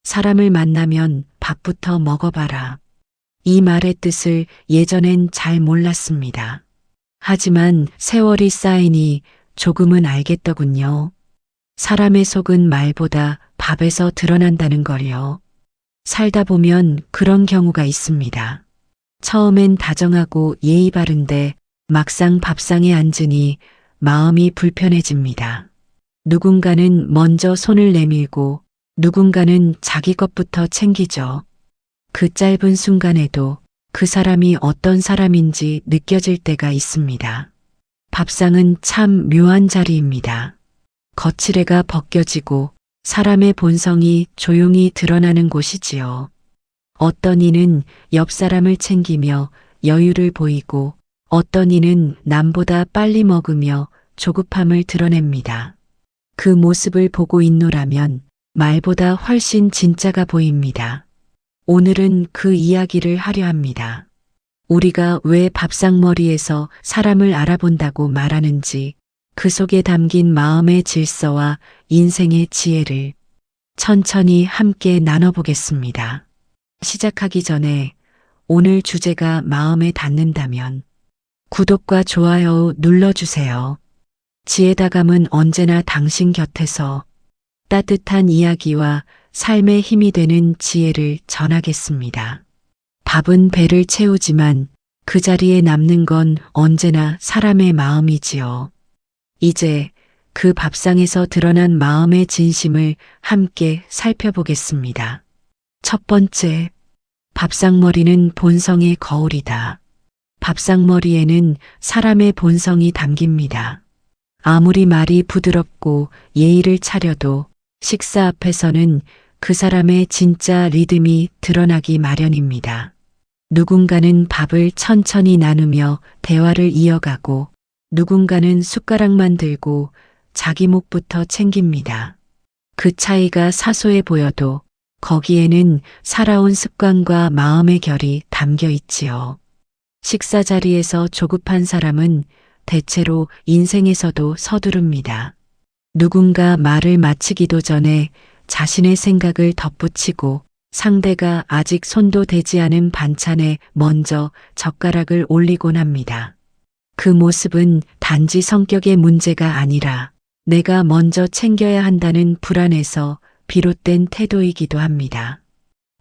사람을 만나면 밥부터 먹어봐라. 이 말의 뜻을 예전엔 잘 몰랐습니다. 하지만 세월이 쌓이니 조금은 알겠더군요. 사람의 속은 말보다 밥에서 드러난다는 걸요. 살다 보면 그런 경우가 있습니다. 처음엔 다정하고 예의 바른데 막상 밥상에 앉으니 마음이 불편해집니다. 누군가는 먼저 손을 내밀고 누군가는 자기 것부터 챙기죠. 그 짧은 순간에도 그 사람이 어떤 사람인지 느껴질 때가 있습니다. 밥상은 참 묘한 자리입니다. 거칠애가 벗겨지고 사람의 본성이 조용히 드러나는 곳이지요. 어떤 이는 옆 사람을 챙기며 여유를 보이고 어떤 이는 남보다 빨리 먹으며 조급함을 드러냅니다. 그 모습을 보고 있노라면 말보다 훨씬 진짜가 보입니다. 오늘은 그 이야기를 하려 합니다. 우리가 왜 밥상머리에서 사람을 알아본다고 말하는지, 그 속에 담긴 마음의 질서와 인생의 지혜를 천천히 함께 나눠보겠습니다. 시작하기 전에 오늘 주제가 마음에 닿는다면 구독과 좋아요 눌러주세요. 지혜다감은 언제나 당신 곁에서 따뜻한 이야기와 삶의 힘이 되는 지혜를 전하겠습니다. 밥은 배를 채우지만 그 자리에 남는 건 언제나 사람의 마음이지요. 이제 그 밥상에서 드러난 마음의 진심을 함께 살펴보겠습니다. 첫 번째, 밥상머리는 본성의 거울이다. 밥상머리에는 사람의 본성이 담깁니다. 아무리 말이 부드럽고 예의를 차려도 식사 앞에서는 그 사람의 진짜 리듬이 드러나기 마련입니다. 누군가는 밥을 천천히 나누며 대화를 이어가고 누군가는 숟가락만 들고 자기 몫부터 챙깁니다. 그 차이가 사소해 보여도 거기에는 살아온 습관과 마음의 결이 담겨 있지요. 식사 자리에서 조급한 사람은 대체로 인생에서도 서두릅니다. 누군가 말을 마치기도 전에 자신의 생각을 덧붙이고 상대가 아직 손도 대지 않은 반찬에 먼저 젓가락을 올리곤 합니다. 그 모습은 단지 성격의 문제가 아니라 내가 먼저 챙겨야 한다는 불안에서 비롯된 태도이기도 합니다.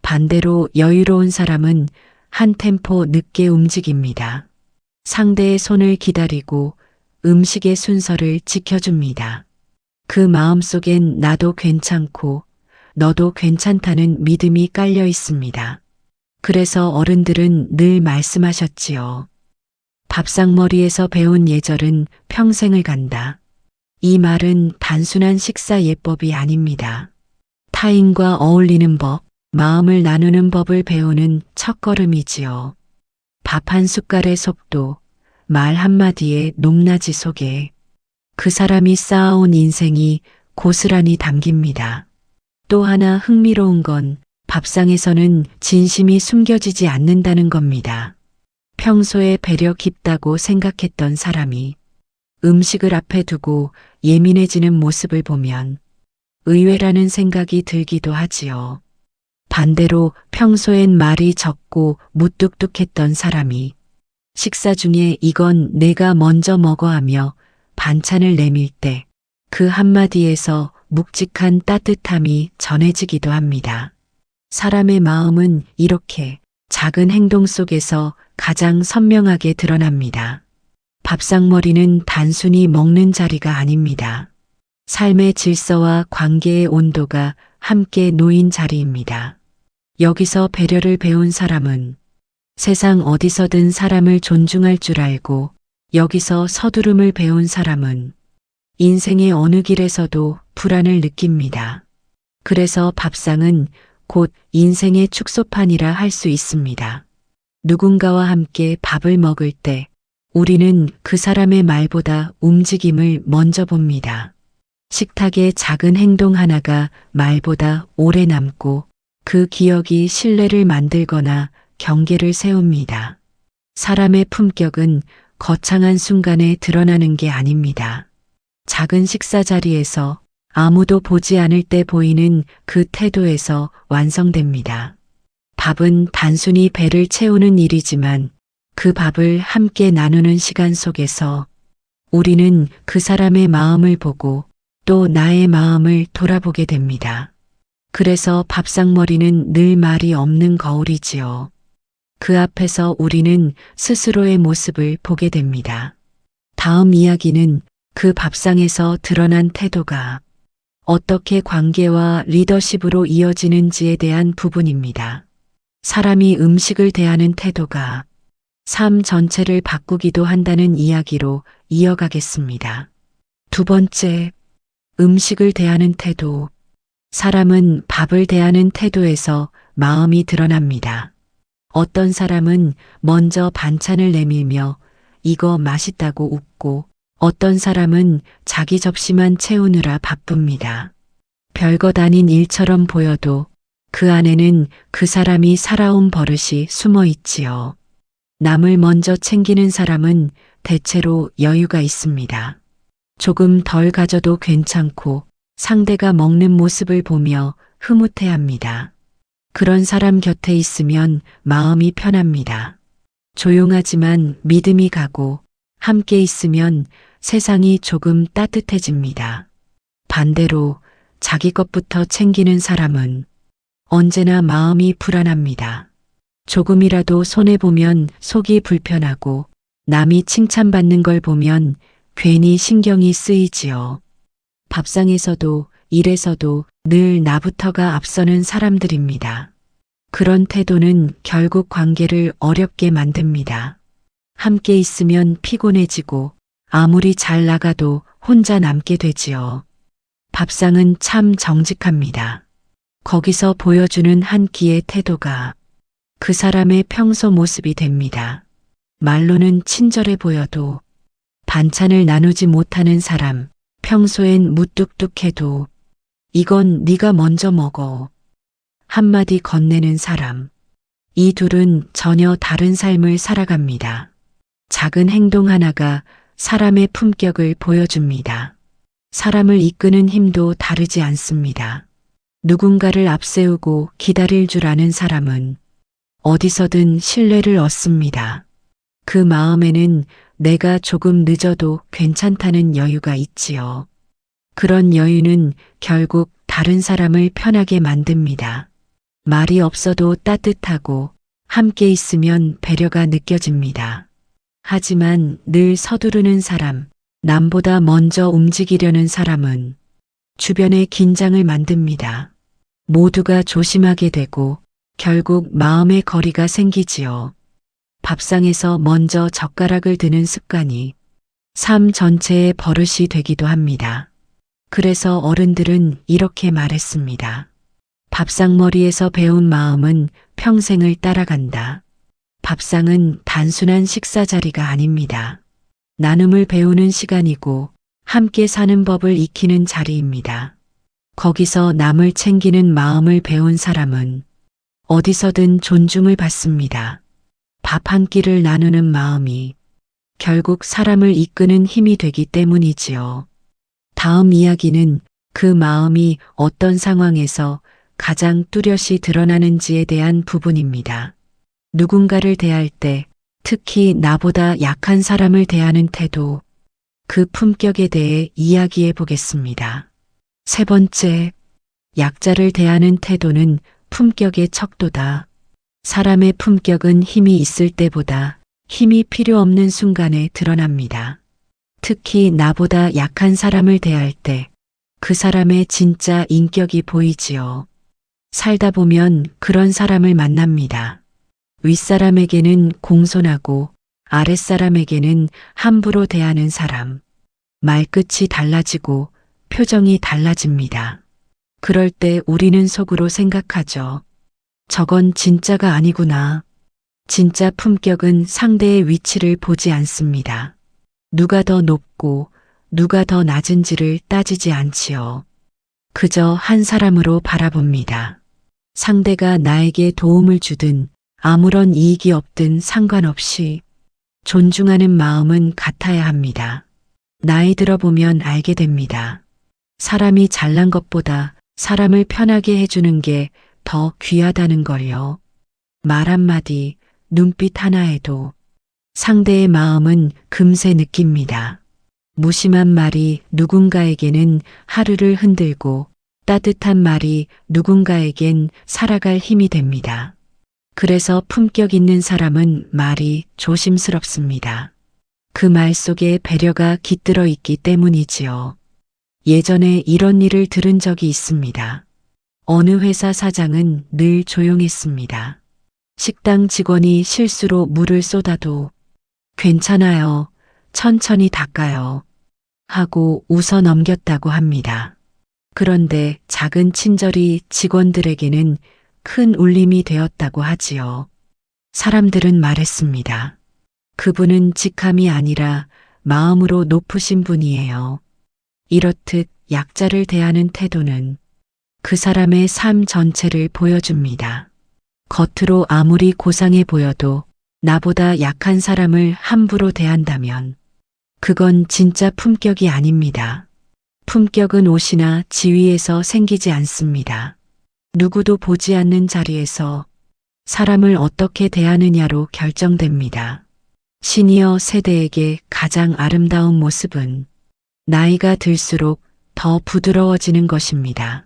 반대로 여유로운 사람은 한 템포 늦게 움직입니다. 상대의 손을 기다리고 음식의 순서를 지켜줍니다. 그 마음속엔 나도 괜찮고 너도 괜찮다는 믿음이 깔려 있습니다. 그래서 어른들은 늘 말씀하셨지요. 밥상머리에서 배운 예절은 평생을 간다. 이 말은 단순한 식사 예법이 아닙니다. 타인과 어울리는 법, 마음을 나누는 법을 배우는 첫걸음이지요. 밥 한 숟갈의 속도, 말 한마디의 높낮이 속에 그 사람이 쌓아온 인생이 고스란히 담깁니다. 또 하나 흥미로운 건 밥상에서는 진심이 숨겨지지 않는다는 겁니다. 평소에 배려 깊다고 생각했던 사람이 음식을 앞에 두고 예민해지는 모습을 보면 의외라는 생각이 들기도 하지요. 반대로 평소엔 말이 적고 무뚝뚝했던 사람이 식사 중에 이건 내가 먼저 먹어 하며 반찬을 내밀 때 그 한마디에서 묵직한 따뜻함이 전해지기도 합니다. 사람의 마음은 이렇게 작은 행동 속에서 가장 선명하게 드러납니다. 밥상머리는 단순히 먹는 자리가 아닙니다. 삶의 질서와 관계의 온도가 함께 놓인 자리입니다. 여기서 배려를 배운 사람은 세상 어디서든 사람을 존중할 줄 알고, 여기서 서두름을 배운 사람은 인생의 어느 길에서도 불안을 느낍니다. 그래서 밥상은 곧 인생의 축소판이라 할 수 있습니다. 누군가와 함께 밥을 먹을 때 우리는 그 사람의 말보다 움직임을 먼저 봅니다. 식탁의 작은 행동 하나가 말보다 오래 남고 그 기억이 신뢰를 만들거나 경계를 세웁니다. 사람의 품격은 거창한 순간에 드러나는 게 아닙니다. 작은 식사 자리에서 아무도 보지 않을 때 보이는 그 태도에서 완성됩니다. 밥은 단순히 배를 채우는 일이지만 그 밥을 함께 나누는 시간 속에서 우리는 그 사람의 마음을 보고 또 나의 마음을 돌아보게 됩니다. 그래서 밥상머리는 늘 말이 없는 거울이지요. 그 앞에서 우리는 스스로의 모습을 보게 됩니다. 다음 이야기는 그 밥상에서 드러난 태도가 어떻게 관계와 리더십으로 이어지는지에 대한 부분입니다. 사람이 음식을 대하는 태도가 삶 전체를 바꾸기도 한다는 이야기로 이어가겠습니다. 두 번째, 음식을 대하는 태도. 사람은 밥을 대하는 태도에서 마음이 드러납니다. 어떤 사람은 먼저 반찬을 내밀며 이거 맛있다고 웃고 어떤 사람은 자기 접시만 채우느라 바쁩니다. 별것 아닌 일처럼 보여도 그 안에는 그 사람이 살아온 버릇이 숨어 있지요. 남을 먼저 챙기는 사람은 대체로 여유가 있습니다. 조금 덜 가져도 괜찮고 상대가 먹는 모습을 보며 흐뭇해합니다. 그런 사람 곁에 있으면 마음이 편합니다. 조용하지만 믿음이 가고 함께 있으면 세상이 조금 따뜻해집니다. 반대로 자기 것부터 챙기는 사람은 언제나 마음이 불안합니다. 조금이라도 손해보면 속이 불편하고 남이 칭찬받는 걸 보면 괜히 신경이 쓰이지요. 밥상에서도 일에서도 늘 나부터가 앞서는 사람들입니다. 그런 태도는 결국 관계를 어렵게 만듭니다. 함께 있으면 피곤해지고 아무리 잘 나가도 혼자 남게 되지요. 밥상은 참 정직합니다. 거기서 보여주는 한 끼의 태도가 그 사람의 평소 모습이 됩니다. 말로는 친절해 보여도 반찬을 나누지 못하는 사람, 평소엔 무뚝뚝해도 이건 네가 먼저 먹어. 한마디 건네는 사람. 이 둘은 전혀 다른 삶을 살아갑니다. 작은 행동 하나가 사람의 품격을 보여줍니다. 사람을 이끄는 힘도 다르지 않습니다. 누군가를 앞세우고 기다릴 줄 아는 사람은 어디서든 신뢰를 얻습니다. 그 마음에는 내가 조금 늦어도 괜찮다는 여유가 있지요. 그런 여유는 결국 다른 사람을 편하게 만듭니다. 말이 없어도 따뜻하고 함께 있으면 배려가 느껴집니다. 하지만 늘 서두르는 사람, 남보다 먼저 움직이려는 사람은 주변에 긴장을 만듭니다. 모두가 조심하게 되고 결국 마음의 거리가 생기지요. 밥상에서 먼저 젓가락을 드는 습관이 삶 전체의 버릇이 되기도 합니다. 그래서 어른들은 이렇게 말했습니다. 밥상머리에서 배운 마음은 평생을 따라간다. 밥상은 단순한 식사 자리가 아닙니다. 나눔을 배우는 시간이고 함께 사는 법을 익히는 자리입니다. 거기서 남을 챙기는 마음을 배운 사람은 어디서든 존중을 받습니다. 밥 한 끼를 나누는 마음이 결국 사람을 이끄는 힘이 되기 때문이지요. 다음 이야기는 그 마음이 어떤 상황에서 가장 뚜렷이 드러나는지에 대한 부분입니다. 누군가를 대할 때, 특히 나보다 약한 사람을 대하는 태도, 그 품격에 대해 이야기해 보겠습니다. 세 번째, 약자를 대하는 태도는 품격의 척도다. 사람의 품격은 힘이 있을 때보다 힘이 필요 없는 순간에 드러납니다. 특히 나보다 약한 사람을 대할 때 그 사람의 진짜 인격이 보이지요. 살다 보면 그런 사람을 만납니다. 윗사람에게는 공손하고 아랫사람에게는 함부로 대하는 사람. 말끝이 달라지고 표정이 달라집니다. 그럴 때 우리는 속으로 생각하죠. 저건 진짜가 아니구나. 진짜 품격은 상대의 위치를 보지 않습니다. 누가 더 높고 누가 더 낮은지를 따지지 않지요. 그저 한 사람으로 바라봅니다. 상대가 나에게 도움을 주든 아무런 이익이 없든 상관없이 존중하는 마음은 같아야 합니다. 나이 들어보면 알게 됩니다. 사람이 잘난 것보다 사람을 편하게 해주는 게 더 귀하다는 걸요. 말 한마디, 눈빛 하나에도 상대의 마음은 금세 느낍니다. 무심한 말이 누군가에게는 하루를 흔들고 따뜻한 말이 누군가에겐 살아갈 힘이 됩니다. 그래서 품격 있는 사람은 말이 조심스럽습니다. 그 말 속에 배려가 깃들어 있기 때문이지요. 예전에 이런 일을 들은 적이 있습니다. 어느 회사 사장은 늘 조용했습니다. 식당 직원이 실수로 물을 쏟아도 괜찮아요. 천천히 닦아요. 하고 웃어 넘겼다고 합니다. 그런데 작은 친절이 직원들에게는 큰 울림이 되었다고 하지요. 사람들은 말했습니다. 그분은 직함이 아니라 마음으로 높으신 분이에요. 이렇듯 약자를 대하는 태도는 그 사람의 삶 전체를 보여줍니다. 겉으로 아무리 고상해 보여도 나보다 약한 사람을 함부로 대한다면 그건 진짜 품격이 아닙니다. 품격은 옷이나 지위에서 생기지 않습니다. 누구도 보지 않는 자리에서 사람을 어떻게 대하느냐로 결정됩니다. 시니어 세대에게 가장 아름다운 모습은 나이가 들수록 더 부드러워지는 것입니다.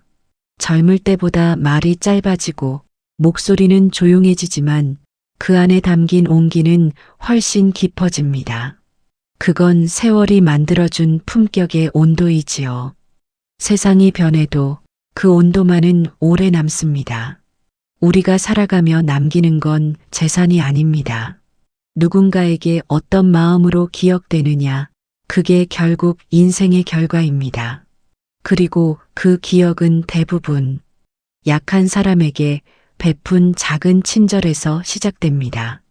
젊을 때보다 말이 짧아지고 목소리는 조용해지지만 그 안에 담긴 온기는 훨씬 깊어집니다. 그건 세월이 만들어준 품격의 온도이지요. 세상이 변해도 그 온도만은 오래 남습니다. 우리가 살아가며 남기는 건 재산이 아닙니다. 누군가에게 어떤 마음으로 기억되느냐, 그게 결국 인생의 결과입니다. 그리고 그 기억은 대부분 약한 사람에게 베푼 작은 친절에서 시작됩니다.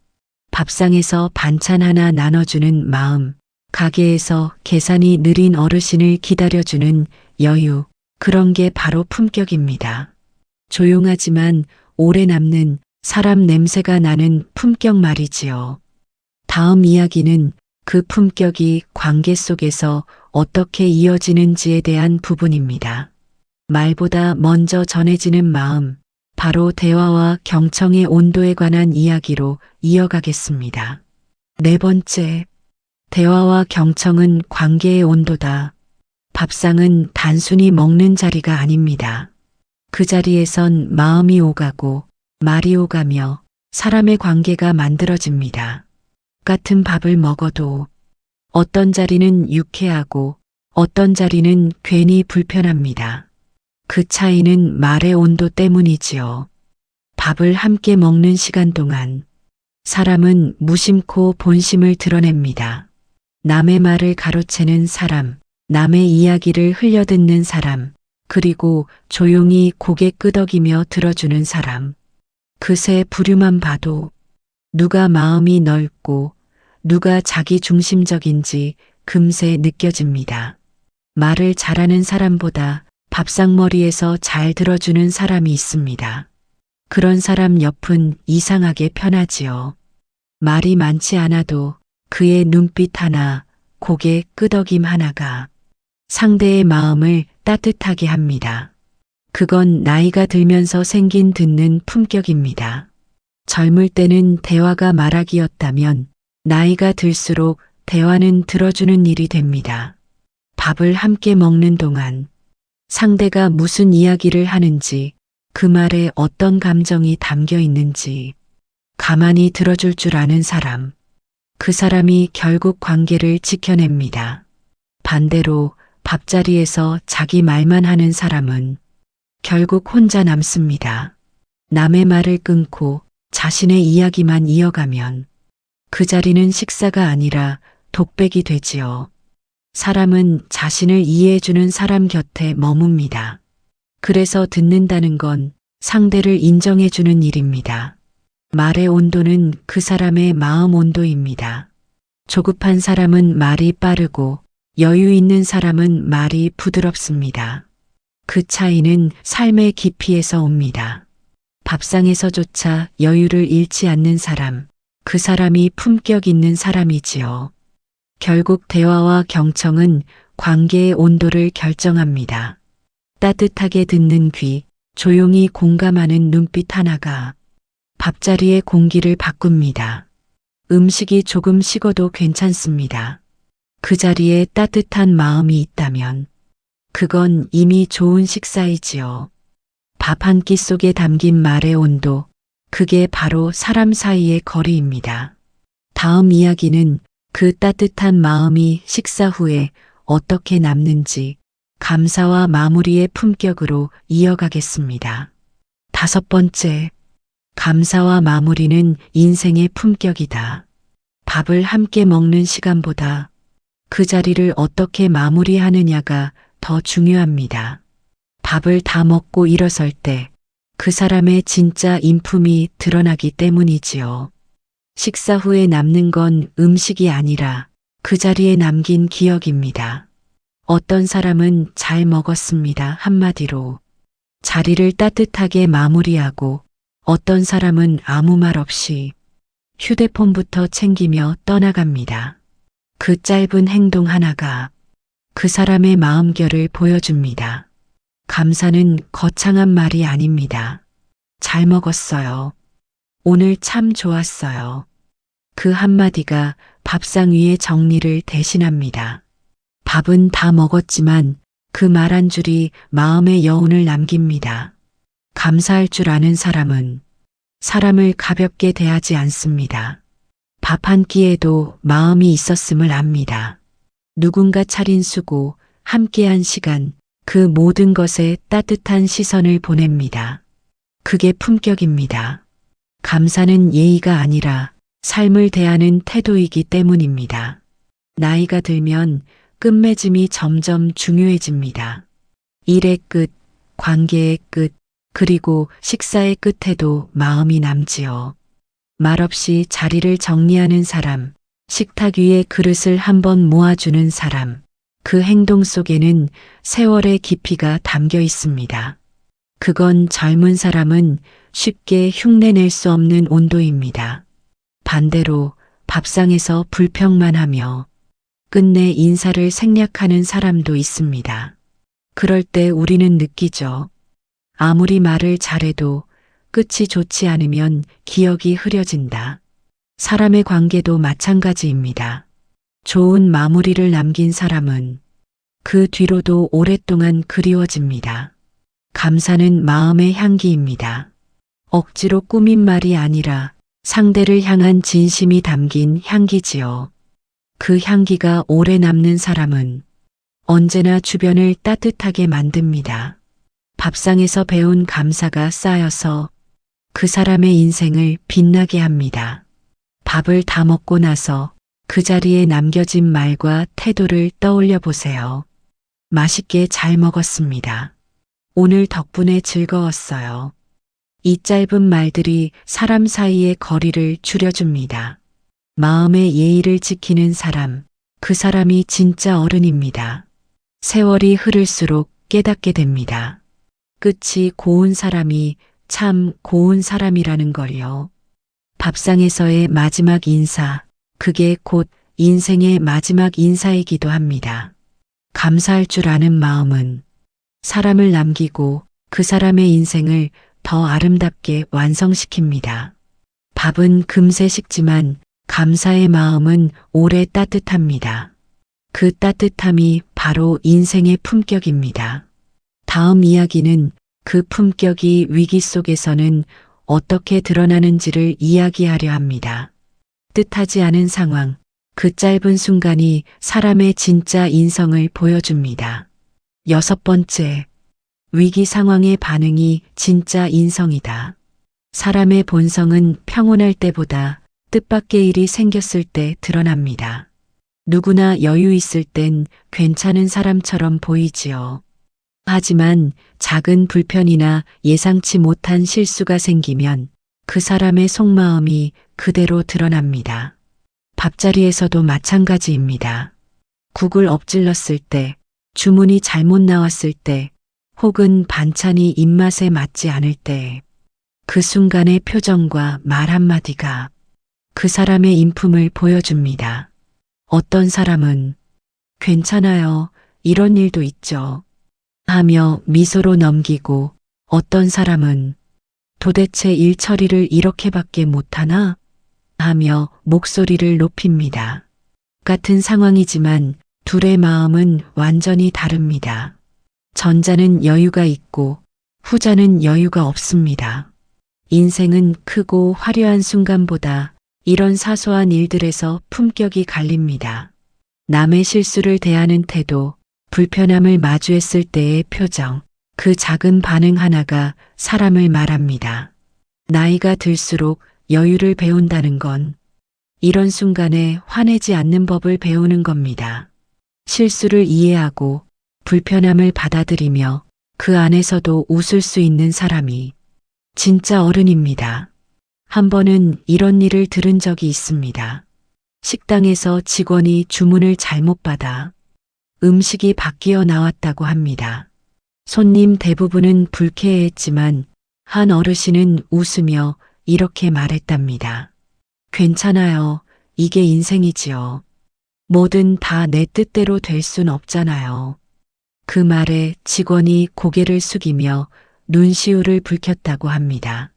밥상에서 반찬 하나 나눠주는 마음, 가게에서 계산이 느린 어르신을 기다려주는 여유, 그런 게 바로 품격입니다. 조용하지만 오래 남는 사람 냄새가 나는 품격 말이지요. 다음 이야기는 그 품격이 관계 속에서 어떻게 이어지는지에 대한 부분입니다. 말보다 먼저 전해지는 마음, 바로 대화와 경청의 온도에 관한 이야기로 이어가겠습니다. 네 번째, 대화와 경청은 관계의 온도다. 밥상은 단순히 먹는 자리가 아닙니다. 그 자리에선 마음이 오가고 말이 오가며 사람의 관계가 만들어집니다. 같은 밥을 먹어도 어떤 자리는 유쾌하고 어떤 자리는 괜히 불편합니다. 그 차이는 말의 온도 때문이지요. 밥을 함께 먹는 시간 동안 사람은 무심코 본심을 드러냅니다. 남의 말을 가로채는 사람, 남의 이야기를 흘려듣는 사람, 그리고 조용히 고개 끄덕이며 들어주는 사람. 그 세 부류만 봐도 누가 마음이 넓고 누가 자기 중심적인지 금세 느껴집니다. 말을 잘하는 사람보다 밥상머리에서 잘 들어주는 사람이 있습니다. 그런 사람 옆은 이상하게 편하지요. 말이 많지 않아도 그의 눈빛 하나, 고개 끄덕임 하나가 상대의 마음을 따뜻하게 합니다. 그건 나이가 들면서 생긴 듣는 품격입니다. 젊을 때는 대화가 말하기였다면 나이가 들수록 대화는 들어주는 일이 됩니다. 밥을 함께 먹는 동안 상대가 무슨 이야기를 하는지, 그 말에 어떤 감정이 담겨 있는지 가만히 들어줄 줄 아는 사람, 그 사람이 결국 관계를 지켜냅니다. 반대로 밥자리에서 자기 말만 하는 사람은 결국 혼자 남습니다. 남의 말을 끊고 자신의 이야기만 이어가면 그 자리는 식사가 아니라 독백이 되지요. 사람은 자신을 이해해주는 사람 곁에 머뭅니다. 그래서 듣는다는 건 상대를 인정해주는 일입니다. 말의 온도는 그 사람의 마음 온도입니다. 조급한 사람은 말이 빠르고 여유 있는 사람은 말이 부드럽습니다. 그 차이는 삶의 깊이에서 옵니다. 밥상에서조차 여유를 잃지 않는 사람, 그 사람이 품격 있는 사람이지요. 결국 대화와 경청은 관계의 온도를 결정합니다. 따뜻하게 듣는 귀, 조용히 공감하는 눈빛 하나가 밥자리의 공기를 바꿉니다. 음식이 조금 식어도 괜찮습니다. 그 자리에 따뜻한 마음이 있다면 그건 이미 좋은 식사이지요. 밥 한 끼 속에 담긴 말의 온도, 그게 바로 사람 사이의 거리입니다. 다음 이야기는 그 따뜻한 마음이 식사 후에 어떻게 남는지 감사와 마무리의 품격으로 이어가겠습니다. 5번째, 감사와 마무리는 인생의 품격이다. 밥을 함께 먹는 시간보다 그 자리를 어떻게 마무리하느냐가 더 중요합니다. 밥을 다 먹고 일어설 때 그 사람의 진짜 인품이 드러나기 때문이지요. 식사 후에 남는 건 음식이 아니라 그 자리에 남긴 기억입니다. 어떤 사람은 잘 먹었습니다 한마디로 자리를 따뜻하게 마무리하고 어떤 사람은 아무 말 없이 휴대폰부터 챙기며 떠나갑니다. 그 짧은 행동 하나가 그 사람의 마음결을 보여줍니다. 감사는 거창한 말이 아닙니다. 잘 먹었어요. 오늘 참 좋았어요. 그 한마디가 밥상 위의 정리를 대신합니다. 밥은 다 먹었지만 그 말 한 줄이 마음의 여운을 남깁니다. 감사할 줄 아는 사람은 사람을 가볍게 대하지 않습니다. 밥 한 끼에도 마음이 있었음을 압니다. 누군가 차린 수고, 함께한 시간, 그 모든 것에 따뜻한 시선을 보냅니다. 그게 품격입니다. 감사는 예의가 아니라 삶을 대하는 태도이기 때문입니다. 나이가 들면 끝맺음이 점점 중요해집니다. 일의 끝, 관계의 끝, 그리고 식사의 끝에도 마음이 남지요. 말없이 자리를 정리하는 사람, 식탁 위에 그릇을 한번 모아주는 사람, 그 행동 속에는 세월의 깊이가 담겨 있습니다. 그건 젊은 사람은 쉽게 흉내낼 수 없는 온도입니다. 반대로 밥상에서 불평만 하며 끝내 인사를 생략하는 사람도 있습니다. 그럴 때 우리는 느끼죠. 아무리 말을 잘해도 끝이 좋지 않으면 기억이 흐려진다. 사람의 관계도 마찬가지입니다. 좋은 마무리를 남긴 사람은 그 뒤로도 오랫동안 그리워집니다. 감사는 마음의 향기입니다. 억지로 꾸민 말이 아니라 상대를 향한 진심이 담긴 향기지요. 그 향기가 오래 남는 사람은 언제나 주변을 따뜻하게 만듭니다. 밥상에서 배운 감사가 쌓여서 그 사람의 인생을 빛나게 합니다. 밥을 다 먹고 나서 그 자리에 남겨진 말과 태도를 떠올려 보세요. 맛있게 잘 먹었습니다. 오늘 덕분에 즐거웠어요. 이 짧은 말들이 사람 사이의 거리를 줄여줍니다. 마음의 예의를 지키는 사람, 그 사람이 진짜 어른입니다. 세월이 흐를수록 깨닫게 됩니다. 끝이 고운 사람이 참 고운 사람이라는 걸요. 밥상에서의 마지막 인사, 그게 곧 인생의 마지막 인사이기도 합니다. 감사할 줄 아는 마음은 사람을 남기고 그 사람의 인생을 더 아름답게 완성시킵니다. 밥은 금세 식지만 감사의 마음은 오래 따뜻합니다. 그 따뜻함이 바로 인생의 품격입니다. 다음 이야기는 그 품격이 위기 속에서는 어떻게 드러나는지를 이야기하려 합니다. 뜻하지 않은 상황, 그 짧은 순간이 사람의 진짜 인성을 보여줍니다. 6번째, 위기 상황의 반응이 진짜 인성이다. 사람의 본성은 평온할 때보다 뜻밖의 일이 생겼을 때 드러납니다. 누구나 여유 있을 땐 괜찮은 사람처럼 보이지요. 하지만 작은 불편이나 예상치 못한 실수가 생기면 그 사람의 속마음이 그대로 드러납니다. 밥자리에서도 마찬가지입니다. 국을 엎질렀을 때, 주문이 잘못 나왔을 때, 혹은 반찬이 입맛에 맞지 않을 때, 그 순간의 표정과 말 한마디가 그 사람의 인품을 보여줍니다. 어떤 사람은 괜찮아요. 이런 일도 있죠. 하며 미소로 넘기고 어떤 사람은 도대체 일 처리를 이렇게밖에 못하나? 하며 목소리를 높입니다. 같은 상황이지만 둘의 마음은 완전히 다릅니다. 전자는 여유가 있고 후자는 여유가 없습니다. 인생은 크고 화려한 순간보다 이런 사소한 일들에서 품격이 갈립니다. 남의 실수를 대하는 태도, 불편함을 마주했을 때의 표정, 그 작은 반응 하나가 사람을 말합니다. 나이가 들수록 여유를 배운다는 건 이런 순간에 화내지 않는 법을 배우는 겁니다. 실수를 이해하고 불편함을 받아들이며 그 안에서도 웃을 수 있는 사람이 진짜 어른입니다. 한 번은 이런 일을 들은 적이 있습니다. 식당에서 직원이 주문을 잘못 받아 음식이 바뀌어 나왔다고 합니다. 손님 대부분은 불쾌해했지만 한 어르신은 웃으며 이렇게 말했답니다. 괜찮아요. 이게 인생이지요. 뭐든 다 내 뜻대로 될 순 없잖아요. 그 말에 직원이 고개를 숙이며 눈시울을 붉혔다고 합니다.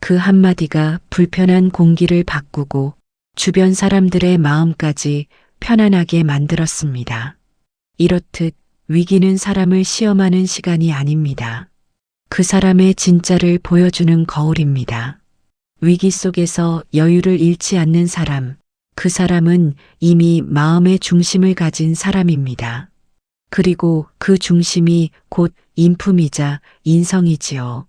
그 한마디가 불편한 공기를 바꾸고 주변 사람들의 마음까지 편안하게 만들었습니다. 이렇듯 위기는 사람을 시험하는 시간이 아닙니다. 그 사람의 진짜를 보여주는 거울입니다. 위기 속에서 여유를 잃지 않는 사람, 그 사람은 이미 마음의 중심을 가진 사람입니다. 그리고 그 중심이 곧 인품이자 인성이지요.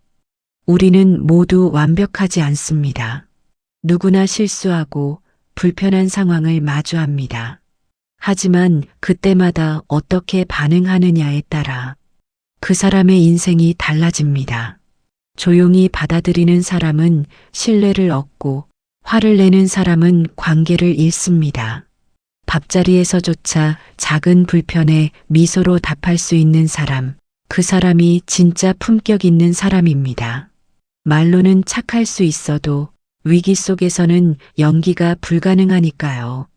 우리는 모두 완벽하지 않습니다. 누구나 실수하고 불편한 상황을 마주합니다. 하지만 그때마다 어떻게 반응하느냐에 따라 그 사람의 인생이 달라집니다. 조용히 받아들이는 사람은 신뢰를 얻고 화를 내는 사람은 관계를 잃습니다. 밥자리에서조차 작은 불편에 미소로 답할 수 있는 사람, 그 사람이 진짜 품격 있는 사람입니다. 말로는 착할 수 있어도 위기 속에서는 연기가 불가능하니까요.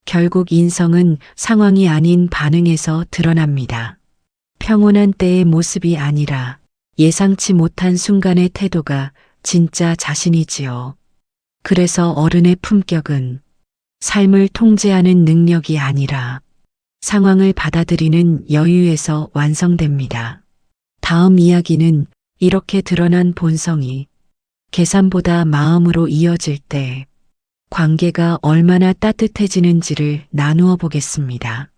결국 인성은 상황이 아닌 반응에서 드러납니다. 평온한 때의 모습이 아니라 예상치 못한 순간의 태도가 진짜 자신이지요. 그래서 어른의 품격은 삶을 통제하는 능력이 아니라 상황을 받아들이는 여유에서 완성됩니다. 다음 이야기는 이렇게 드러난 본성이 계산보다 마음으로 이어질 때 관계가 얼마나 따뜻해지는지를 나누어 보겠습니다.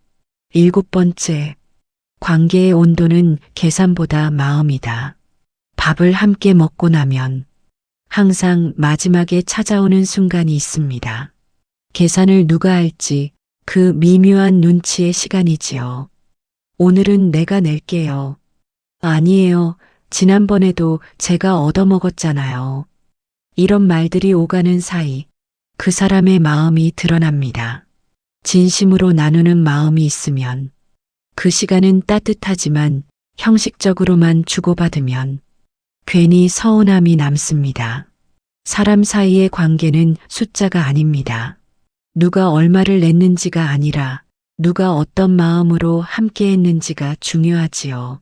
7번째, 관계의 온도는 계산보다 마음이다. 밥을 함께 먹고 나면 항상 마지막에 찾아오는 순간이 있습니다. 계산을 누가 할지 그 미묘한 눈치의 시간이지요. 오늘은 내가 낼게요. 아니에요. 지난번에도 제가 얻어먹었잖아요. 이런 말들이 오가는 사이 그 사람의 마음이 드러납니다. 진심으로 나누는 마음이 있으면 그 시간은 따뜻하지만 형식적으로만 주고받으면 괜히 서운함이 남습니다. 사람 사이의 관계는 숫자가 아닙니다. 누가 얼마를 냈는지가 아니라 누가 어떤 마음으로 함께 했는지가 중요하지요.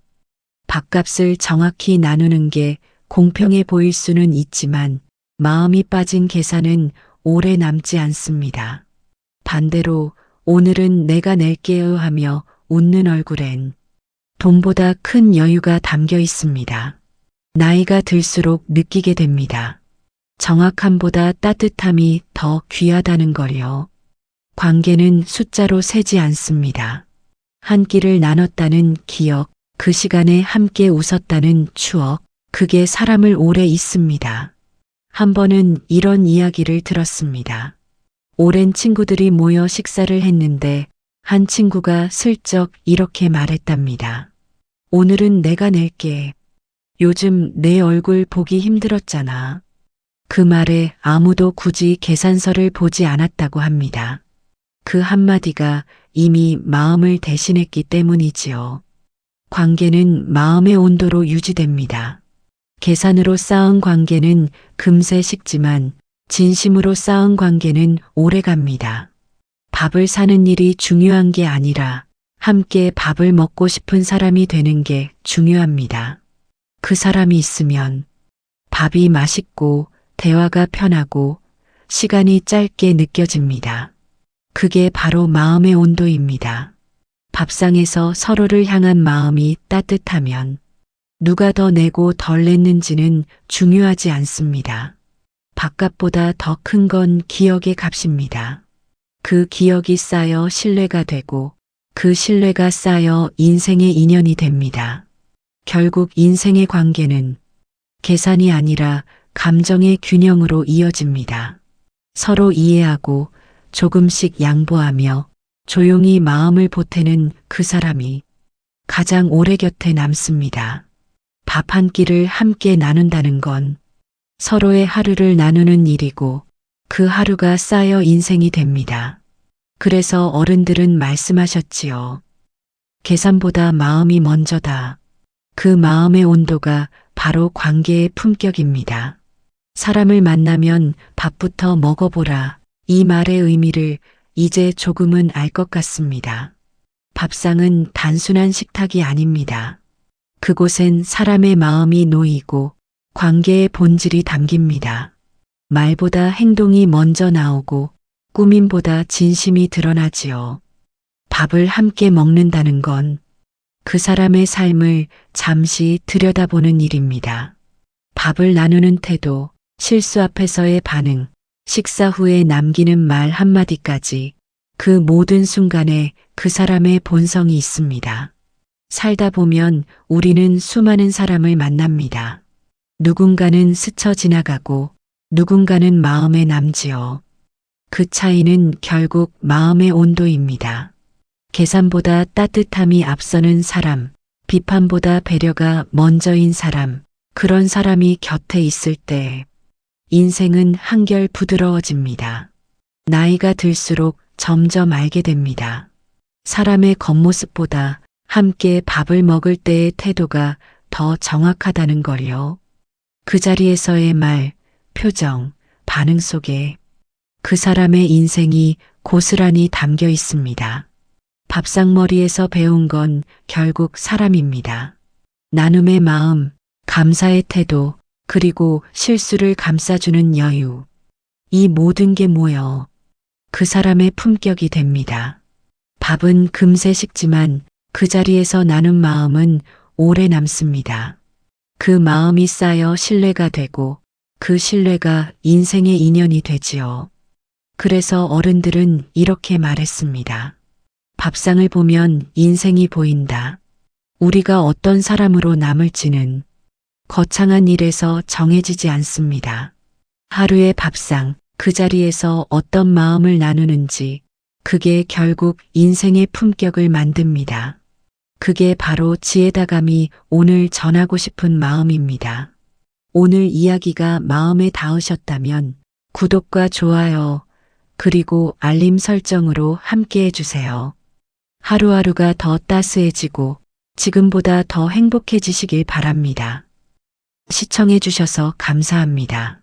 밥값을 정확히 나누는 게 공평해 보일 수는 있지만 마음이 빠진 계산은 오래 남지 않습니다. 반대로 오늘은 내가 낼게요 하며 웃는 얼굴엔 돈보다 큰 여유가 담겨 있습니다. 나이가 들수록 느끼게 됩니다. 정확함보다 따뜻함이 더 귀하다는 걸요. 관계는 숫자로 세지 않습니다. 한 끼를 나눴다는 기억, 그 시간에 함께 웃었다는 추억, 그게 사람을 오래 있습니다. 한 번은 이런 이야기를 들었습니다. 오랜 친구들이 모여 식사를 했는데 한 친구가 슬쩍 이렇게 말했답니다. 오늘은 내가 낼게. 요즘 내 얼굴 보기 힘들었잖아. 그 말에 아무도 굳이 계산서를 보지 않았다고 합니다. 그 한마디가 이미 마음을 대신했기 때문이지요. 관계는 마음의 온도로 유지됩니다. 계산으로 쌓은 관계는 금세 식지만 진심으로 쌓은 관계는 오래갑니다. 밥을 사는 일이 중요한 게 아니라 함께 밥을 먹고 싶은 사람이 되는 게 중요합니다. 그 사람이 있으면 밥이 맛있고 대화가 편하고 시간이 짧게 느껴집니다. 그게 바로 마음의 온도입니다. 밥상에서 서로를 향한 마음이 따뜻하면 누가 더 내고 덜 냈는지는 중요하지 않습니다. 밥값보다 더 큰 건 기억의 값입니다. 그 기억이 쌓여 신뢰가 되고 그 신뢰가 쌓여 인생의 인연이 됩니다. 결국 인생의 관계는 계산이 아니라 감정의 균형으로 이어집니다. 서로 이해하고 조금씩 양보하며 조용히 마음을 보태는 그 사람이 가장 오래 곁에 남습니다. 밥 한 끼를 함께 나눈다는 건 서로의 하루를 나누는 일이고 그 하루가 쌓여 인생이 됩니다. 그래서 어른들은 말씀하셨지요. 계산보다 마음이 먼저다. 그 마음의 온도가 바로 관계의 품격입니다. 사람을 만나면 밥부터 먹어보라. 이 말의 의미를 이제 조금은 알 것 같습니다. 밥상은 단순한 식탁이 아닙니다. 그곳엔 사람의 마음이 놓이고 관계의 본질이 담깁니다. 말보다 행동이 먼저 나오고 꾸밈보다 진심이 드러나지요. 밥을 함께 먹는다는 건 그 사람의 삶을 잠시 들여다보는 일입니다. 밥을 나누는 태도, 실수 앞에서의 반응, 식사 후에 남기는 말 한마디까지 그 모든 순간에 그 사람의 본성이 있습니다. 살다 보면 우리는 수많은 사람을 만납니다. 누군가는 스쳐 지나가고 누군가는 마음에 남지요. 그 차이는 결국 마음의 온도입니다. 계산보다 따뜻함이 앞서는 사람, 비판보다 배려가 먼저인 사람, 그런 사람이 곁에 있을 때 인생은 한결 부드러워집니다. 나이가 들수록 점점 알게 됩니다. 사람의 겉모습보다 함께 밥을 먹을 때의 태도가 더 정확하다는 걸요. 그 자리에서의 말, 표정, 반응 속에 그 사람의 인생이 고스란히 담겨 있습니다. 밥상머리에서 배운 건 결국 사람입니다. 나눔의 마음, 감사의 태도, 그리고 실수를 감싸주는 여유. 이 모든 게 모여 그 사람의 품격이 됩니다. 밥은 금세 식지만 그 자리에서 나눈 마음은 오래 남습니다. 그 마음이 쌓여 신뢰가 되고 그 신뢰가 인생의 인연이 되지요. 그래서 어른들은 이렇게 말했습니다. 밥상을 보면 인생이 보인다. 우리가 어떤 사람으로 남을지는 거창한 일에서 정해지지 않습니다. 하루의 밥상, 그 자리에서 어떤 마음을 나누는지 그게 결국 인생의 품격을 만듭니다. 그게 바로 지혜다감이 오늘 전하고 싶은 마음입니다. 오늘 이야기가 마음에 닿으셨다면 구독과 좋아요 그리고 알림 설정으로 함께 해주세요. 하루하루가 더 따스해지고 지금보다 더 행복해지시길 바랍니다. 시청해 주셔서 감사합니다.